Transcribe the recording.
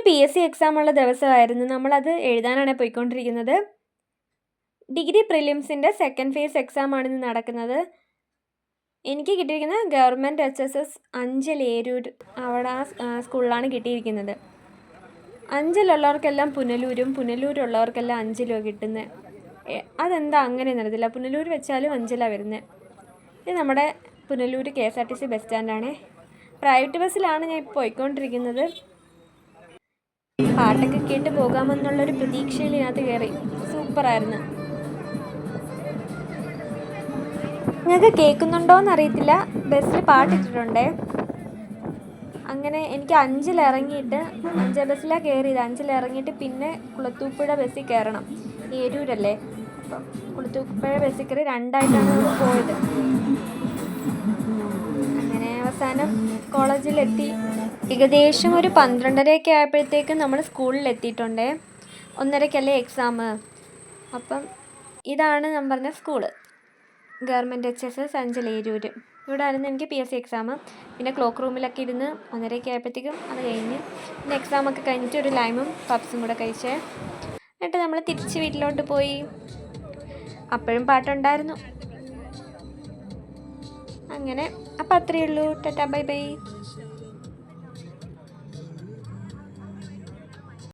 PSC എക്സാമുള്ള ദിവസമായിരുന്നു. നമ്മളത് എഴുതാനാണ് പോയിക്കൊണ്ടിരിക്കുന്നത്. ഡിഗ്രി പ്രിലിംസിൻ്റെ സെക്കൻഡ് ഫേസ് എക്സാമാണ് ഇന്ന് നടക്കുന്നത്. എനിക്ക് കിട്ടിയിരിക്കുന്നത് ഗവൺമെൻറ് HSS അഞ്ചൽ ഏരൂർ, അവിടെ ആ സ്കൂളിലാണ് കിട്ടിയിരിക്കുന്നത്. അഞ്ചലുള്ളവർക്കെല്ലാം പുനലൂരും, പുനലൂരുള്ളവർക്കെല്ലാം അഞ്ചലുമാണ് കിട്ടുന്നത്. അതെന്താ അങ്ങനെ നടത്തില്ല. പുനലൂർ വെച്ചാലും അഞ്ചലാണ് വരുന്നത്. ഇത് നമ്മുടെ പുനലൂർ KSRTC ബസ് സ്റ്റാൻഡാണ്. പ്രൈവറ്റ് ബസ്സിലാണ് ഞാൻ ഇപ്പോൾ പോയിക്കൊണ്ടിരിക്കുന്നത്. പാട്ടൊക്കെ കേട്ട് പോകാമെന്നുള്ളൊരു പ്രതീക്ഷയിൽ ഇതിനകത്ത് കയറി. സൂപ്പറായിരുന്നു. നിങ്ങൾക്ക് കേൾക്കുന്നുണ്ടോയെന്ന് അറിയത്തില്ല, ബസ്സിൽ പാട്ടിട്ടിട്ടുണ്ടേ. അങ്ങനെ എനിക്ക് അഞ്ചലിറങ്ങിയിട്ട്, അഞ്ചൽ ബസ്സിലാണ് കയറിയത്. അഞ്ചലിറങ്ങിയിട്ട് പിന്നെ കുളത്തൂപ്പുഴ ബസ്സിൽ കയറണം. ഏരൂരല്ലേ, അപ്പം കുളത്തൂപ്പുഴ ബസ്സിൽ കയറി രണ്ടായിട്ടാണ് നമ്മൾ പോയത്. അങ്ങനെ അവസാനം കോളേജിലെത്തി. ഏകദേശം ഒരു 12:30 ആയപ്പോഴത്തേക്കും നമ്മൾ സ്കൂളിലെത്തിയിട്ടുണ്ടേ. 1:30 എക്സാം. അപ്പം ഇതാണ് ഞാൻ പറഞ്ഞ school, government HSS Anchal Eroor. ഇവിടെ ആയിരുന്നു എനിക്ക് PSC എക്സാം. പിന്നെ ക്ലോക്ക് റൂമിലൊക്കെ ഇരുന്ന് 1:30 ആയപ്പോഴത്തേക്കും അത് കഴിഞ്ഞ്. പിന്നെ എക്സാമൊക്കെ കഴിഞ്ഞിട്ട് ഒരു ലൈമും പപ്സും കൂടെ കഴിച്ചേ. എന്നിട്ട് നമ്മൾ തിരിച്ച് വീട്ടിലോട്ട് പോയി. അപ്പോഴും പാട്ടുണ്ടായിരുന്നു. അങ്ങനെ അപ്പം അത്രയേ ഉള്ളൂ. Tata bye bye.